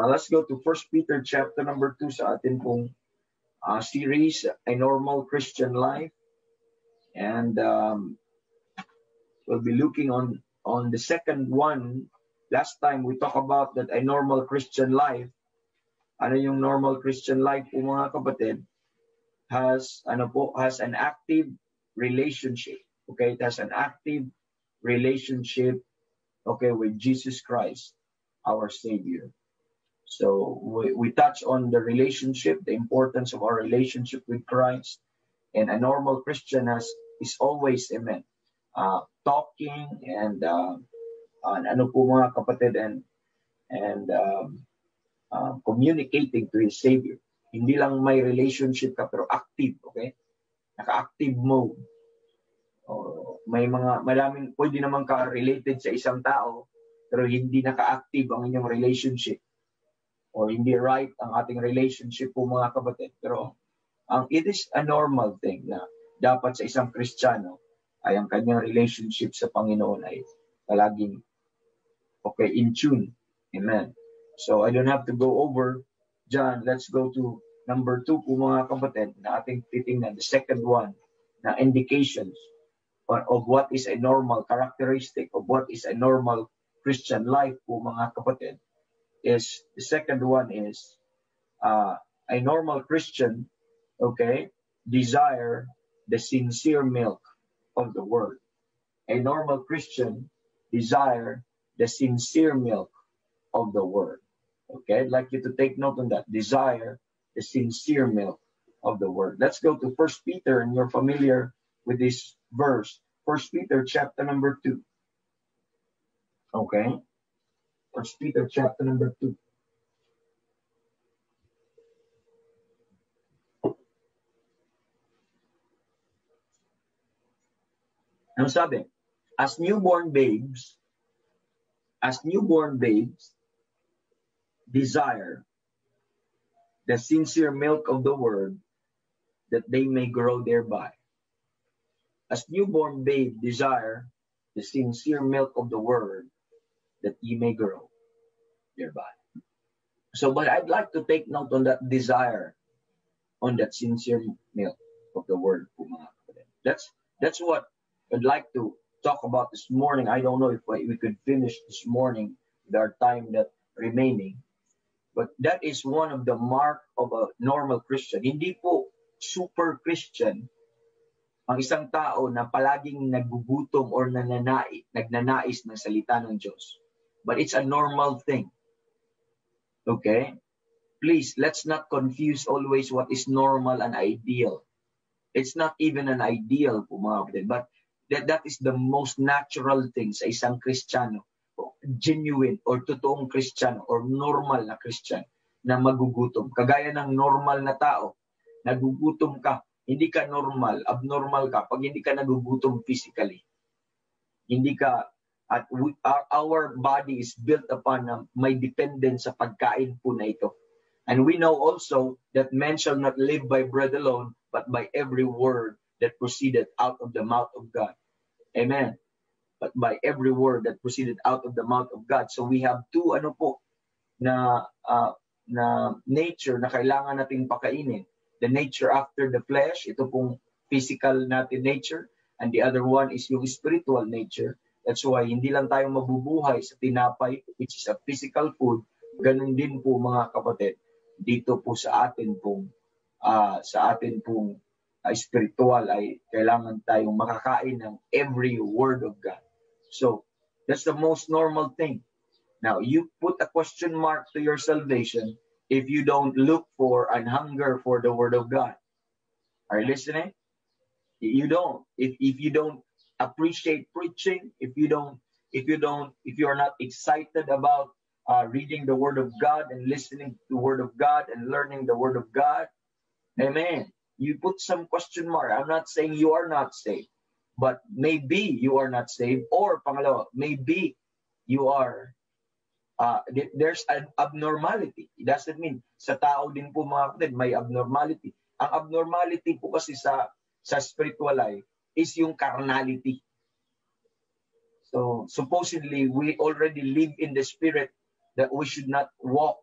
Let's go to 1 Peter chapter number 2 sa atin pong series, A Normal Christian Life. And we'll be looking on the second one. Last time we talked about that a normal Christian life. Ano yung normal Christian life po mga kapatid? Has an active relationship. Okay, it has an active relationship, okay, with Jesus Christ, our Savior. So we touch on the relationship, the importance of our relationship with Christ. And a normal Christian is always, amen, talking and ano po mga kapatid, and communicating to his Savior. Hindi lang may relationship ka pero active, okay? Naka-active mode. Maraming pwede naman ka related sa isang tao pero hindi naka-active ang inyong relationship. Or hindi right ang ating relationship po mga kapatid. Pero it is a normal thing na dapat sa isang Kristiyano ay ang kanyang relationship sa Panginoon ay palaging okay, in tune. Amen. So I don't have to go over John. Let's go to number 2 po mga kapatid na ating titingnan. The second one na indications of what is a normal characteristic of what is a normal Christian life po mga kapatid. Is the second one is a normal Christian, okay, desire the sincere milk of the word. A normal Christian desire the sincere milk of the word. Okay, I'd like you to take note on that. Desire the sincere milk of the word. Let's go to 1 Peter, and you're familiar with this verse. 1 Peter chapter number 2. Okay. 1 Peter chapter number 2. Ano sabi? As newborn babes, desire the sincere milk of the word that they may grow thereby. As newborn babes desire the sincere milk of the word that ye may grow thereby. So, but I'd like to take note on that desire, on that sincere milk of the word. That's what I'd like to talk about this morning. I don't know if we could finish this morning with our time that remaining, but that is one of the mark of a normal Christian. Hindi po super Christian ang isang tao na palaging nagugutom or nagnanais ng salita ng Diyos. But it's a normal thing. Okay? Please, let's not confuse always what is normal and ideal. It's not even an ideal po mga kapatid, but that is the most natural thing sa isang Kristiyano, genuine or totoong Kristiyano or normal na Christian na magugutom. Kagaya ng normal na tao, nagugutom ka, hindi ka normal, abnormal ka pag hindi ka nagugutom physically. Hindi ka our body is built upon may dependence sa pagkain po na ito. And we know also that man shall not live by bread alone, but by every word that proceeded out of the mouth of God. Amen. But by every word that proceeded out of the mouth of God. So we have two na nature na kailangan nating pakainin. The nature after the flesh, ito pong physical natin nature, and the other one is yung spiritual nature. That's why hindi lang tayo mabubuhay sa tinapay, which is a physical food. Ganun din po mga kapatid, dito po sa atin pong spiritual ay kailangan tayong makakain ng every word of God. So, that's the most normal thing. Now, you put a question mark to your salvation if you don't look for and hunger for the word of God. Are you listening? You don't. If you don't appreciate preaching, if you are not excited about reading the word of God and listening to the word of God and learning the word of God, amen. You put some question mark. I'm not saying you are not saved, but maybe you are not saved, or pangalawa, maybe you are there's an abnormality. It doesn't mean sa tao din po mga kapatid may abnormality. Ang abnormality po kasi sa spiritual life is yung carnality. So supposedly we already live in the spirit that we should not walk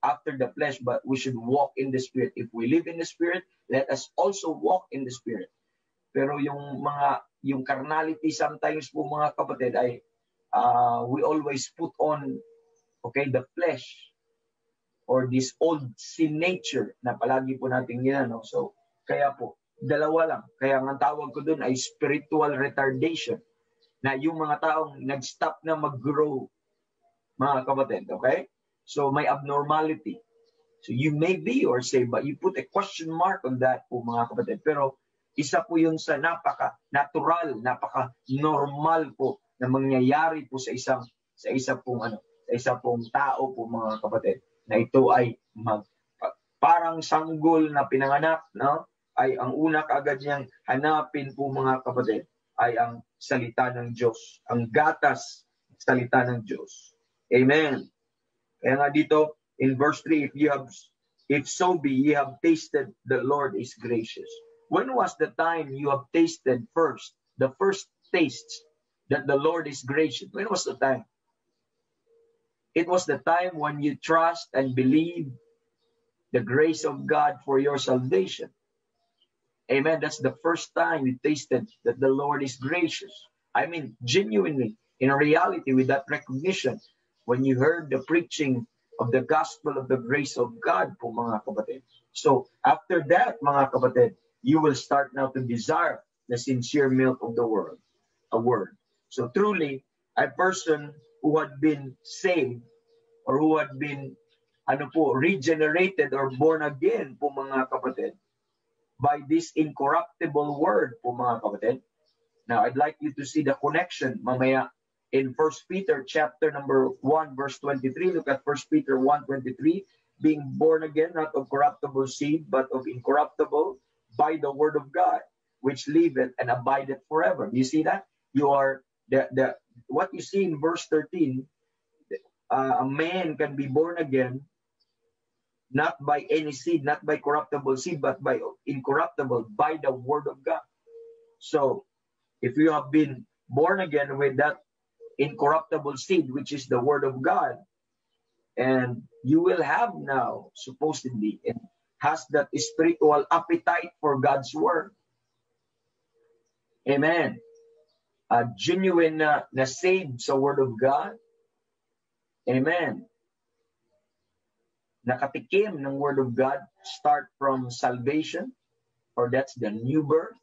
after the flesh, but we should walk in the Spirit. If we live in the Spirit, let us also walk in the Spirit. Pero yung carnality sometimes po mga kapatid ay we always put on, okay, the flesh or this old sin nature na palagi po natin ginano. So, kaya po, dalawa lang. Kaya ang tawag ko dun ay spiritual retardation. Na yung mga taong nag-stop na mag-grow, mga kapatid, okay? So, may abnormality. So, you may be or say, but you put a question mark on that po, mga kapatid. Pero, isa po yun sa napaka-natural, napaka-normal po na mangyayari po sa isa pong tao po, mga kapatid, na ito ay parang sanggol na pinanganak, no? Ay ang una kaagad niyang hanapin po, mga kapatid, ay ang salita ng Diyos. Ang gatas, salita ng Diyos. Amen. Kaya nga dito, in verse 3, if so be ye have tasted the Lord is gracious. When was the time you have tasted first, the first taste that the Lord is gracious? When was the time? It was the time when you trust and believe the grace of God for your salvation. Amen. That's the first time you tasted that the Lord is gracious. I mean, genuinely, in reality, with that recognition, when you heard the preaching of the gospel of the grace of God po, mga kapatid. So, after that, mga kapatid, you will start now to desire the sincere milk of the word, a word. So, truly, a person who had been saved or who had been regenerated or born again po, mga kapatid, by this incorruptible word po, mga kapatid. Now, I'd like you to see the connection mamaya in 1 Peter chapter number 1 verse 23. Look at 1 Peter 1:23. Being born again, not of corruptible seed, but of incorruptible, by the word of God, which liveth and abideth forever. Do you see that? You are what you see in verse 13. A man can be born again not by any seed, not by corruptible seed, but by incorruptible, by the word of God. So, if you have been born again with that incorruptible seed, which is the word of God, and you will have now, supposedly, and has that spiritual appetite for God's word. Amen. A genuine na saved sa word of God. Amen. Nakatikim ng word of God, start from salvation, or that's the new birth.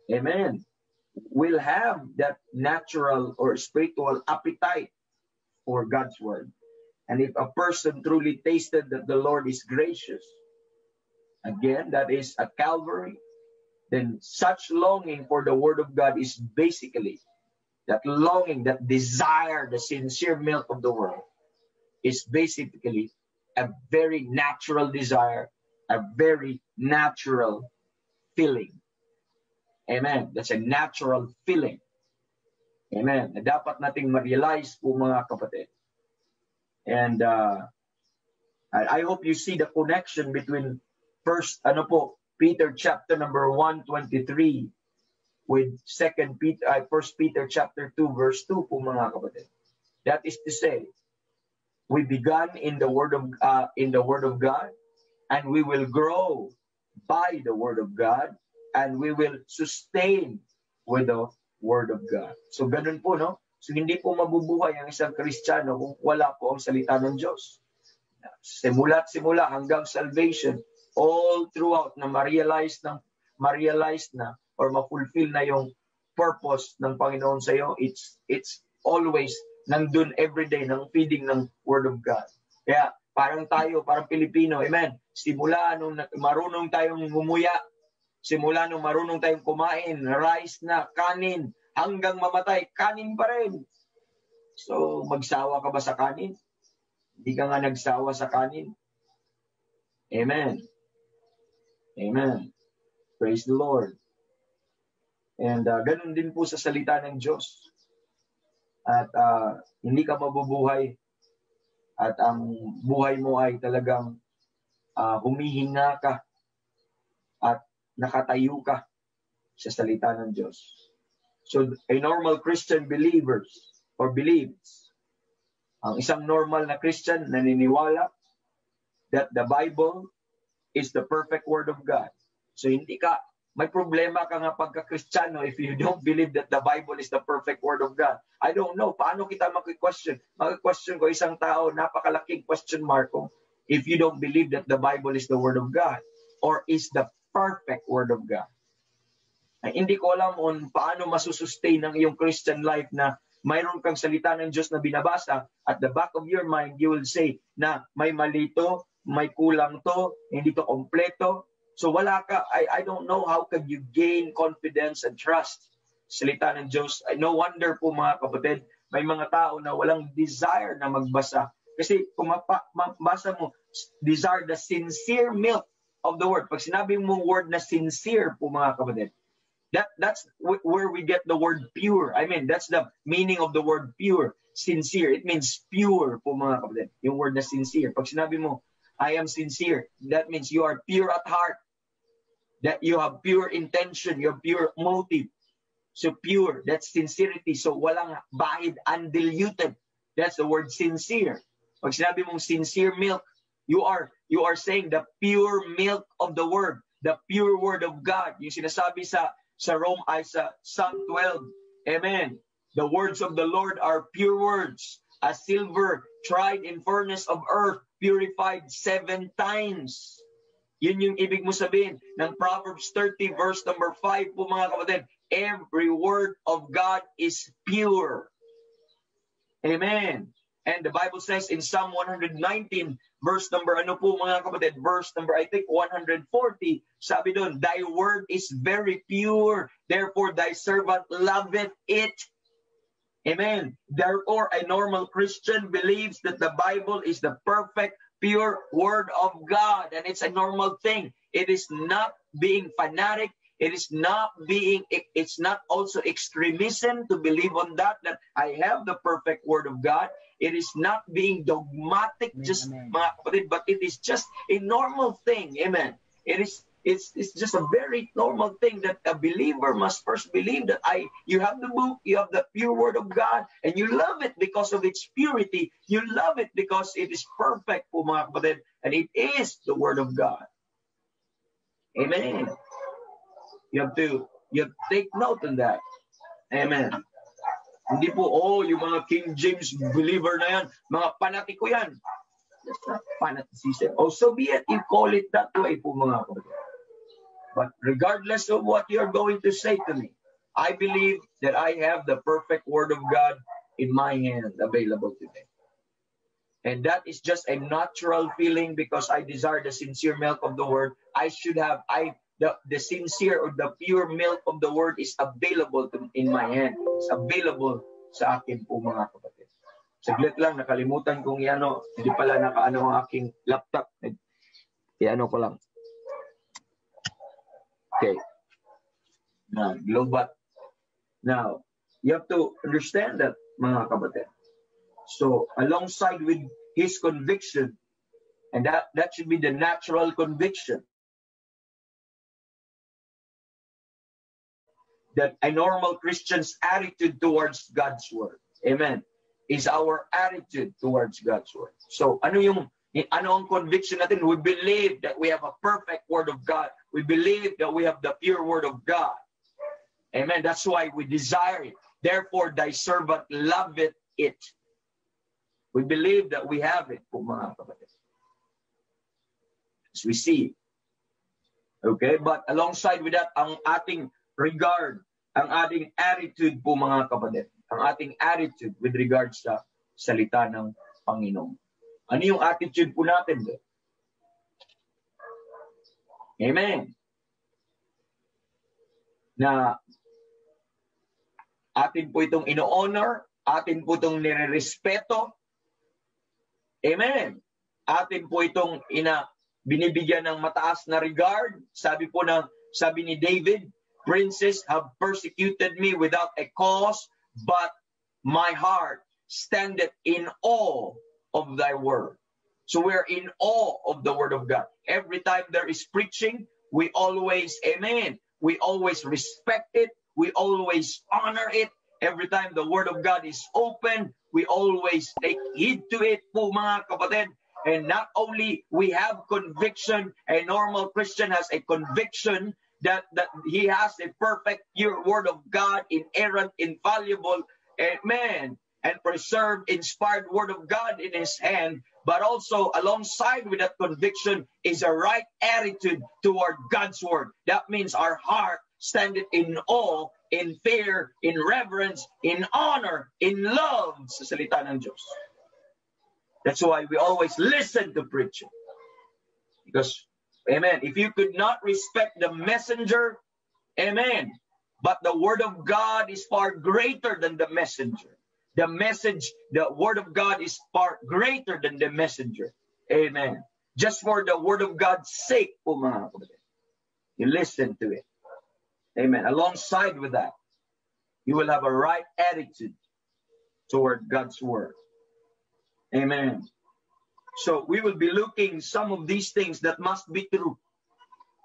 Amen. We'll have that natural or spiritual appetite for God's word. And if a person truly tasted that the Lord is gracious, again, that is at Calvary, then such longing for the word of God is basically that longing, that desire, the sincere milk of the word is basically a very natural desire, a very natural feeling. Amen. That's a natural feeling. Amen. Na dapat nating ma-realize po, mga kapatid. And I hope you see the connection between Peter chapter number 1:23 with 1 Peter chapter 2 verse 2 po, mga kapatid. That is to say, we began in the word of God, and we will grow by the word of God, and we will sustain with the word of God. So ganun po, no? So hindi po mabubuhay ang isang Kristiyano kung wala po ang salita ng Diyos. Simula't simula hanggang salvation, all throughout na ma-realize na or ma-fulfill na yung purpose ng Panginoon sa iyo, it's always nandun everyday ng feeding ng Word of God. Kaya parang Pilipino, amen, simula nung marunong tayong ngumuya, simula nung marunong tayong kumain, rice na, kanin, hanggang mamatay, kanin pa rin. So, magsawa ka ba sa kanin? Hindi ka nga nagsawa sa kanin. Amen. Amen. Praise the Lord. And ganun din po sa salita ng Diyos. At hindi ka mabubuhay at ang buhay mo ay talagang humihinga ka at nakatayo ka sa salita ng Diyos. So a normal Christian believes Ang isang normal na Christian naniniwala that the Bible is the perfect Word of God. So may problema ka nga pagka-Kristiyano if you don't believe that the Bible is the perfect Word of God. I don't know, paano kita mag-question? Mag-question ko isang tao, napakalaking question mark kung if you don't believe that the Bible is the Word of God or is the perfect Word of God. Ay, hindi ko alam on paano masusustain ang iyong Christian life na mayroon kang salita ng Diyos na binabasa, at the back of your mind, you will say na may mali to, may kulang to, hindi to kompleto. So wala ka, I don't know how can you gain confidence and trust. Salita ng Diyos, no wonder po mga kapatid, may mga tao na walang desire na magbasa. Kasi kung mabasa mo, desire the sincere milk of the word. Pag sinabi mo word na sincere po mga kapatid, that's where we get the word pure. I mean, that's the meaning of the word pure. Sincere. It means pure po mga kapatid. Yung word na sincere. Pag sinabi mo, I am sincere, that means you are pure at heart. That you have pure intention, you have pure motive. So pure, that's sincerity. So walang bahid, undiluted. That's the word sincere. Pag sinabi mong sincere milk, you are saying the pure milk of the word, the pure word of God. Yung sinasabi sa Psalm 12. Amen. The words of the Lord are pure words, as silver tried in furnace of earth, purified 7 times. Yun yung ibig mo sabihin ng Proverbs 30 verse number 5 po mga kapatid. Every word of God is pure. Amen. And the Bible says in Psalm 119 verse number mga kapatid, verse number I think 140, sabi doon, thy word is very pure, therefore thy servant loveth it. Amen. Therefore, a normal Christian believes that the Bible is the perfect, pure Word of God. And it's a normal thing. It is not being fanatic. It's not also extremism to believe on that I have the perfect Word of God. It is not being dogmatic, mga kapatid, but it is just a normal thing. Amen. It's just a very normal thing that a believer must first believe that you have the book, you have the pure Word of God, and you love it because of its purity. You love it because it is perfect po mga kapatid, and it is the Word of God. Amen. You have to take note on that. Amen. Hindi po, yung mga King James believer na yan, mga panatiko yan. That's not fanaticism. So be it, you call it that way po mga kapatid. But regardless of what you're going to say to me, I believe that I have the perfect Word of God in my hand available today. And that is just a natural feeling because I desire the sincere milk of the Word. The sincere or the pure milk of the Word is available in my hand. It's available sa akin po mga kapatid. Saglit lang, nakalimutan kong hindi pala nakaano ang aking laptop. Ko lang. Okay. Now, Globat. Now, you have to understand that, mga kapatid. So, alongside with his conviction, and that should be the natural conviction, that a normal Christian's attitude towards God's Word, amen, is our attitude towards God's Word. So, ano ang conviction natin? We believe that we have a perfect Word of God. We believe that we have the pure Word of God. Amen. That's why we desire it. Therefore, thy servant loveth it. We believe that we have it, po mga kapatid. As we see. Okay? But alongside with that, ang ating regard, ang ating attitude po mga kapatid. Ang ating attitude with regards sa salita ng Panginoon. Ano yung attitude po natin doon? Amen. Na atin po itong ino-honor, atin po itong nire-respeto. Amen. Atin po itong binibigyan ng mataas na regard. Sabi ni David, princes have persecuted me without a cause, but my heart standeth in awe of thy word. So we're in awe of the Word of God. Every time there is preaching, we always, amen, we always respect it, we always honor it, every time the Word of God is open, we always take heed to it po mga kapatid. And not only we have conviction, a normal Christian has a conviction that he has a perfect, pure Word of God, inerrant, infallible, amen, and preserved, inspired Word of God in his hand. But also, alongside with that conviction is a right attitude toward God's Word. That means our heart standeth in awe, in fear, in reverence, in honor, in love sa salita ng Diyos. That's why we always listen to preaching. Because, amen, if you could not respect the messenger, amen, but the Word of God is far greater than the messenger. The message, the Word of God is far greater than the messenger. Amen. Just for the Word of God's sake, po mga kapatid, you listen to it. Amen. Alongside with that, you will have a right attitude toward God's Word. Amen. So we will be looking some of these things that must be true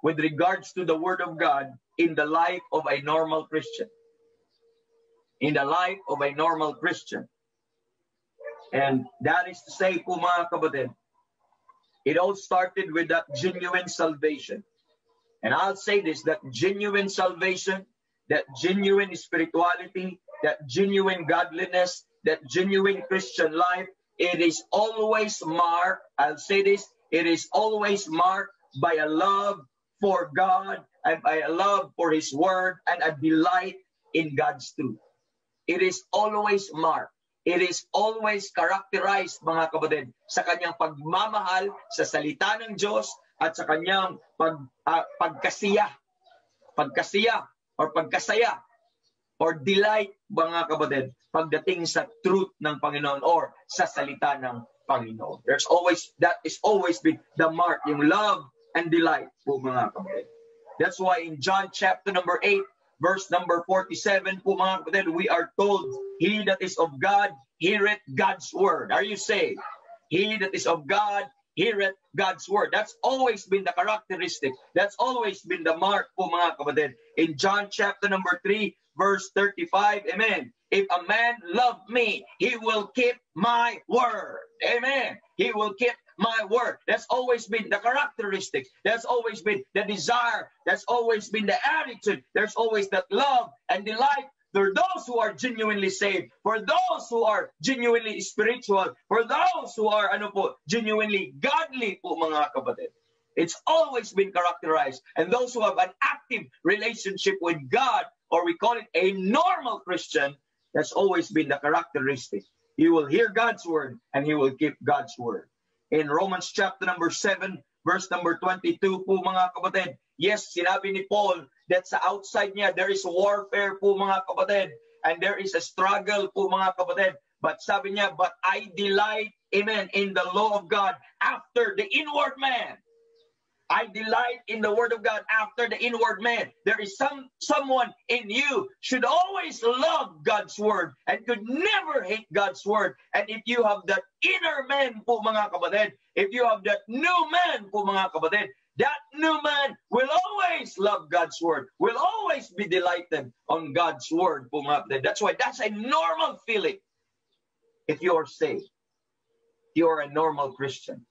with regards to the Word of God in the life of a normal Christian. In the life of a normal Christian. And that is to say, po mga kapatid, it all started with that genuine salvation. And I'll say this, that genuine salvation, that genuine spirituality, that genuine godliness, that genuine Christian life, it is always marked, I'll say this, it is always marked by a love for God and by a love for His Word and a delight in God's truth. It is always marked. It is always characterized, mga kapatid, sa kanyang pagmamahal sa salita ng Diyos at sa kanyang pagkasaya or delight, mga kapatid, pagdating sa truth ng Panginoon or sa salita ng Panginoon. That is always been the mark, yung love and delight po mga kapatid. That's why in John chapter number 8, verse number 47 po mga kapatid, we are told, he that is of God, heareth God's word. Are you saved? He that is of God, heareth God's word. That's always been the characteristic. That's always been the mark po mga kapatid. In John chapter number 3, verse 35, amen. If a man love me, he will keep my word. Amen. He will keep my word. That's always been the characteristic. That's always been the desire. That's always been the attitude. There's always that love and delight for those who are genuinely saved, for those who are genuinely spiritual, for those who are genuinely godly po mga kapatid. It's always been characterized. And those who have an active relationship with God, or we call it a normal Christian, that's always been the characteristic. He will hear God's word and he will keep God's word. In Romans chapter number 7, verse number 22 po mga kapatid, yes, sinabi ni Paul that sa outside niya there is warfare po mga kapatid, and there is a struggle po mga kapatid. But sabi niya, but I delight, amen, in the law of God after the inward man. I delight in the word of God after the inward man. There is someone in you should always love God's word and could never hate God's word. And if you have that inner man po mga kapatid, if you have that new man po mga kapatid, that new man will always love God's word, will always be delighted on God's word po mga kapatid. That's why that's a normal feeling if you are saved. You are a normal Christian.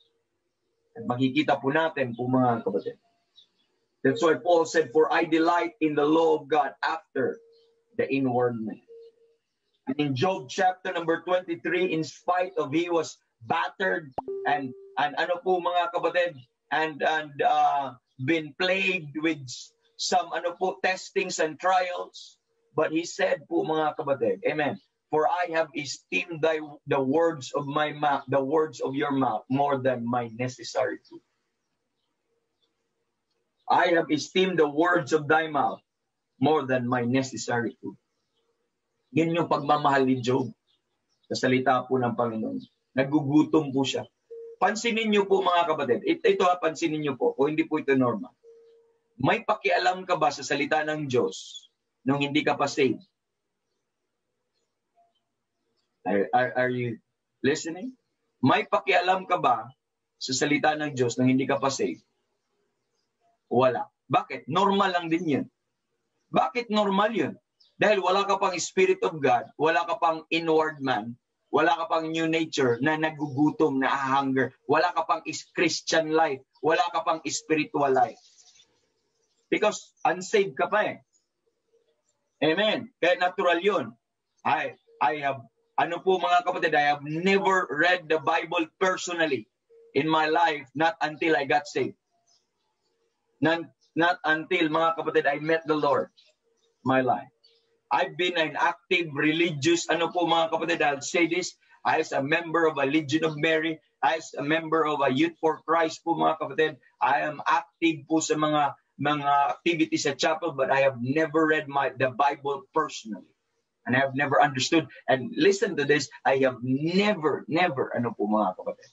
At makikita po natin po mga kapatid. That's why Paul said, for I delight in the law of God after the inward man. And in Job chapter number 23, in spite of he was battered and ano po mga kapatid, and been plagued with some testings and trials, but he said po mga kapatid, amen, for I have esteemed the words of my mouth, the words of your mouth, more than my necessary food. I have esteemed the words of thy mouth more than my necessary food. Yun yung pagmamahal ni Job sa salita po ng Panginoon. Nagugutom po siya. Pansinin niyo po mga kapatid. Ito pansinin niyo po. O hindi po ito normal. May pakialam ka ba sa salita ng Diyos nung hindi ka pa saved? Are you listening? May pakialam ka ba sa salita ng Diyos nang hindi ka pa saved? Wala. Bakit? Normal lang din yun. Bakit normal yun? Dahil wala ka pang Spirit of God, wala ka pang inward man, wala ka pang new nature na nagugutom, na hunger, wala ka pang Christian life, wala ka pang spiritual life. Because unsaved ka pa eh. Amen. Kaya natural yun. I have, ano po mga kapatid, I have never read the Bible personally in my life, not until I got saved. Not until, mga kapatid, I met the Lord, my life. I've been an active religious, ano po mga kapatid, I'll say this, as a member of a Legion of Mary, as a member of a Youth for Christ po mga kapatid, I am active po sa mga activities at chapel, but I have never read the Bible personally. And I have never understood. And listen to this, I have never, ano po mga kapatid,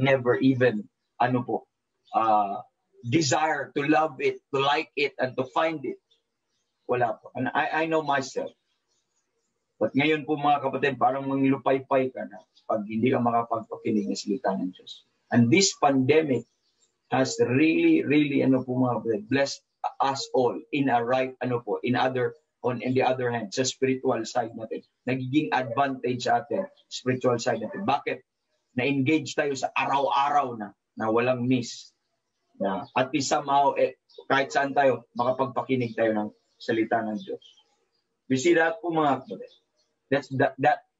never even, ano po, desire to love it, to like it, and to find it. Wala po. And I know myself. But ngayon po mga kapatid, parang manglupay-pay ka na pag hindi ka makapagpakinig ng salita ng Diyos. And this pandemic has really, ano po mga kapatid, blessed us all in a right, ano po, in the other hand, sa spiritual side natin. Nagiging advantage sa atin, spiritual side natin. Bakit? Na-engage tayo sa araw-araw na walang miss. Na, at least somehow, kahit saan tayo, makapagpakinig tayo ng salita ng Diyos. We see that po mga kapatid.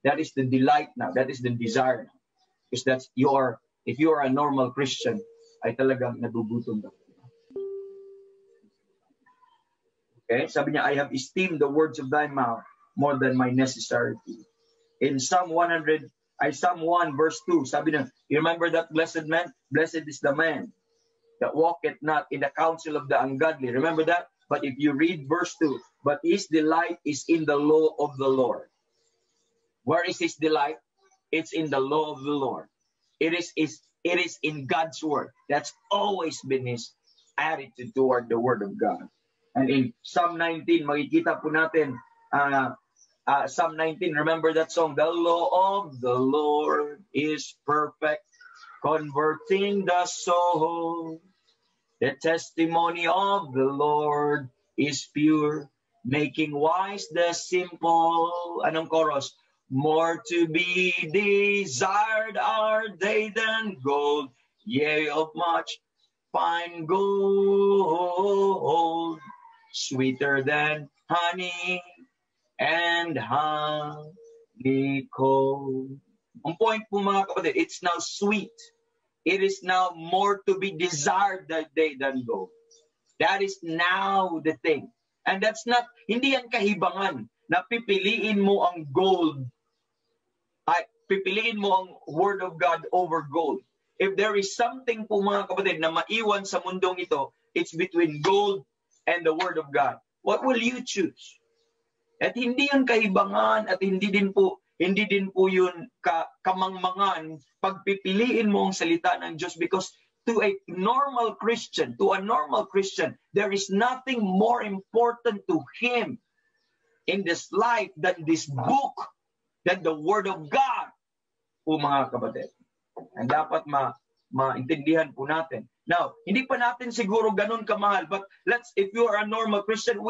That is the delight now. That is the desire now. Because if you are a normal Christian, ay talagang nagugutom ka. Okay? Sabi niya, I have esteemed the words of thy mouth more than my necessary food. In Psalm 1 verse 2, sabi niya, you remember that blessed man? Blessed is the man that walketh not in the counsel of the ungodly. Remember that? But if you read verse 2, but his delight is in the law of the Lord. Where is his delight? It's in the law of the Lord. It is in God's word. That's always been his attitude toward the word of God. And in Psalm 19, makikita po natin, Psalm 19, remember that song? The law of the Lord is perfect, converting the soul. The testimony of the Lord is pure, making wise the simple. Anong chorus? More to be desired are they than gold, yea, of much fine gold, sweeter than honey and honeycomb. Ang point po mga kapatid, it's now sweet. It is now more to be desired that day than gold. That is now the thing. And that's not, hindi yan kahibangan na pipiliin mo ang gold, ay pipiliin mo ang word of God over gold. If there is something po mga kapatid na maiwan sa mundong ito, it's between gold and the word of God. What will you choose? At hindi yan kahibangan at hindi din po yun kamangmangan pagpipiliin mo ang salita ng Diyos, because to a normal Christian, there is nothing more important to him in this life than this book, than the Word of God, po mga kapatid. And dapat maintindihan po natin. Now, hindi pa natin siguro ganun kamahal, but if you are a normal Christian,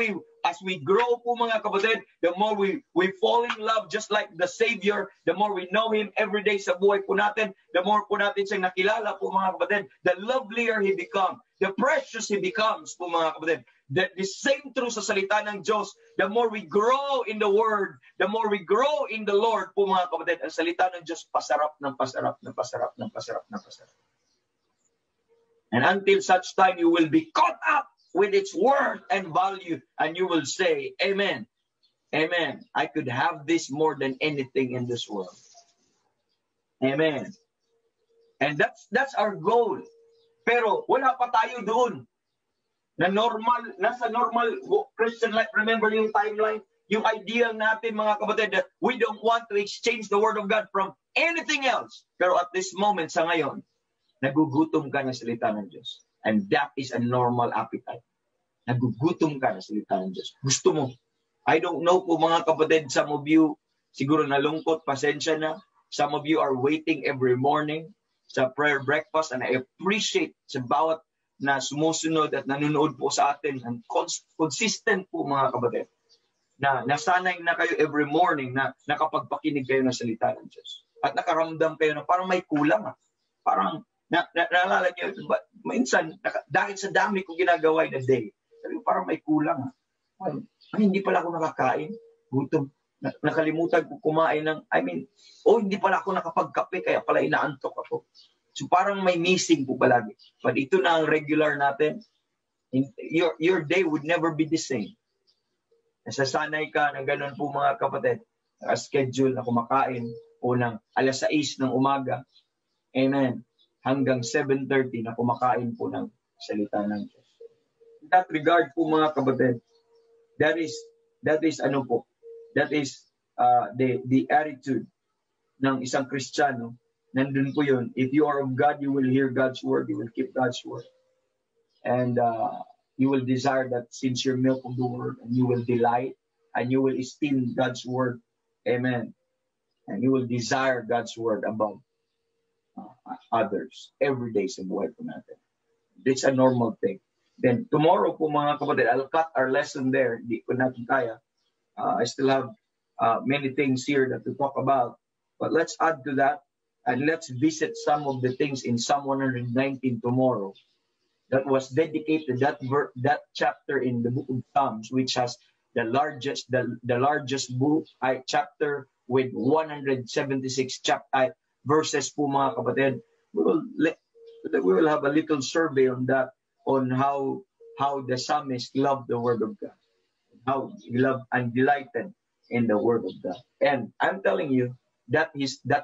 as we grow po mga kapatid, the more we fall in love just like the Savior, the more we know Him every day sa buhay po natin, the more po natin siyang nakilala po mga kapatid, the lovelier He becomes, the precious He becomes po mga kapatid. The same truth sa salita ng Diyos, the more we grow in the Word, the more we grow in the Lord po mga kapatid, ang salita ng Diyos pasarap ng pasarap ng pasarap ng pasarap ng pasarap. And until such time, you will be caught up with its worth and value, and you will say, Amen. Amen. I could have this more than anything in this world. Amen. And that's our goal. Pero wala pa tayo doon. Nasa normal Christian life, remember yung timeline? Yung ideal natin mga kapatid, that we don't want to exchange the Word of God from anything else. Pero at this moment, sa ngayon, nagugutom ka ng salita ng Diyos. And that is a normal appetite. Nagugutom ka ng salita ng Diyos. Gusto mo. I don't know po mga kapatid, some of you siguro nalungkot, pasensya na. Some of you are waiting every morning sa prayer breakfast, and I appreciate sa bawat na sumusunod at nanonood po sa atin, and consistent po mga kapatid. na nasanay na kayo every morning na nakapagpakinig kayo ng salita ng Diyos. At nakaramdam kayo na parang may kulang. Parang naalala niyo, minsan, dahil sa dami kong ginagawa in a day, parang may kulang. Ay, hindi pala ako nakakain. Gutom. Nakalimutan ko kumain ng, hindi pala ako nakapagkape, kaya pala inaantok ako. So parang may missing po palagi. But ito na ang regular natin. Your day would never be the same. Nasasanay ka ng ganun po mga kapatid. Schedule na kumakain po ng alas 6 ng umaga. Amen. Hanggang 7:30 na kumakain po ng salita ng Diyos. In that regard po mga kapatid, that is the attitude ng isang Kristiyano. Nandun po yun. If you are of God, you will hear God's word. You will keep God's word. And you will desire that sincere milk of the word, and you will delight, and you will esteem God's word. Amen. And you will desire God's word above others every day sa buhay po natin. It's a normal thing. Then tomorrow po mga kapatid, I'll cut our lesson there. Di ko natin kaya. I still have many things here that to talk about. But let's add to that, and let's visit some of the things in Psalm 119 tomorrow. That was dedicated, that chapter in the book of Psalms, which has the largest book, chapter with 176 verses po mga kapatid. We will have a little survey on that, on how the psalmist loved the word of God, how he loved and delighted in the word of God. And I'm telling you, that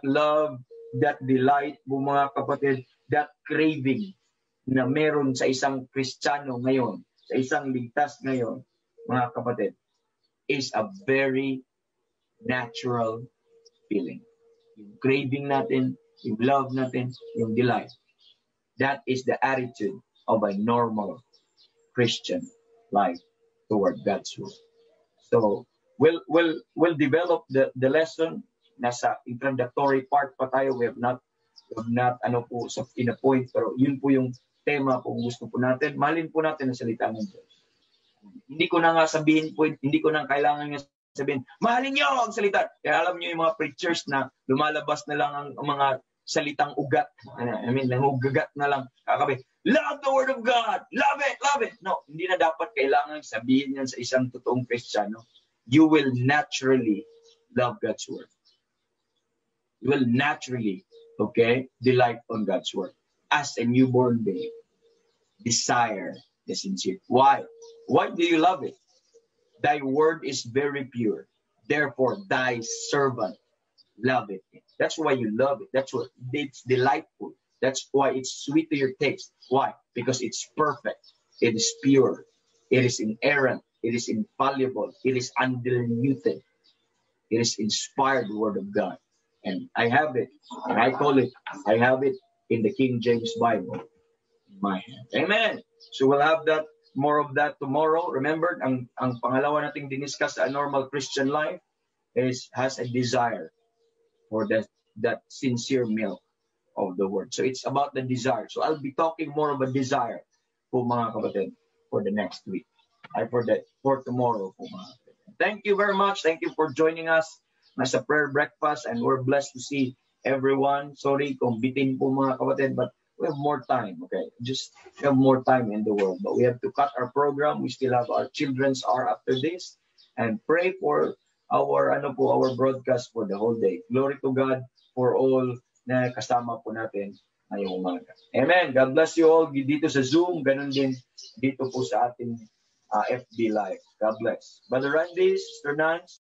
love, that delight po mga kapatid, that craving na meron sa isang Kristiyano ngayon, sa isang ligtas ngayon, mga kapatid, is a very natural feeling. Yung craving natin, yung love natin, yung delight. That is the attitude of a normal Christian life toward God's word. So, we'll develop the lesson. Nasa introductory part pa tayo. We have not in a point, pero yun po yung tema kung gusto po natin. Mahalin po natin ang salita ng Diyos. Hindi ko na kailangan nga sabihin, mahalin niyo ang salita. Kaya alam niyo yung mga preachers na lumalabas na lang ang mga salitang ugat. Nangugagat na lang. Kakabi, love the word of God. Love it, love it. No, hindi na dapat kailangan sabihin yan sa isang totoong Kristiyano. You will naturally love God's word. You will naturally, delight on God's word. As a newborn babe, desire the sincere. Why? Why do you love it? Thy word is very pure. Therefore, thy servant love it. That's why you love it. That's why it's delightful. That's why it's sweet to your taste. Why? Because it's perfect. It is pure. It is inerrant. It is infallible. It is undiluted. It is inspired word of God. And I have it. And I have it in the King James Bible in my hand. Amen. So we'll have more of that tomorrow. Remember, ang pangalawa nating diniscuss sa normal Christian life has a desire for that sincere milk of the word. So it's about the desire. So I'll be talking more of a desire po mga kapatid for the next week. For tomorrow po mga kapatid. Thank you very much. Thank you for joining us. Nasa prayer breakfast, and we're blessed to see everyone. Sorry kung bitin po mga kapatid, but we have more time, okay? We have more time in the world, but we have to cut our program. We still have our children's hour after this, and pray for our broadcast for the whole day. Glory to God for all na kasama po natin ngayong umaga. Amen. God bless you all dito sa Zoom, ganun din dito po sa ating FB Live. God bless. Brother Randy, Sister Nance.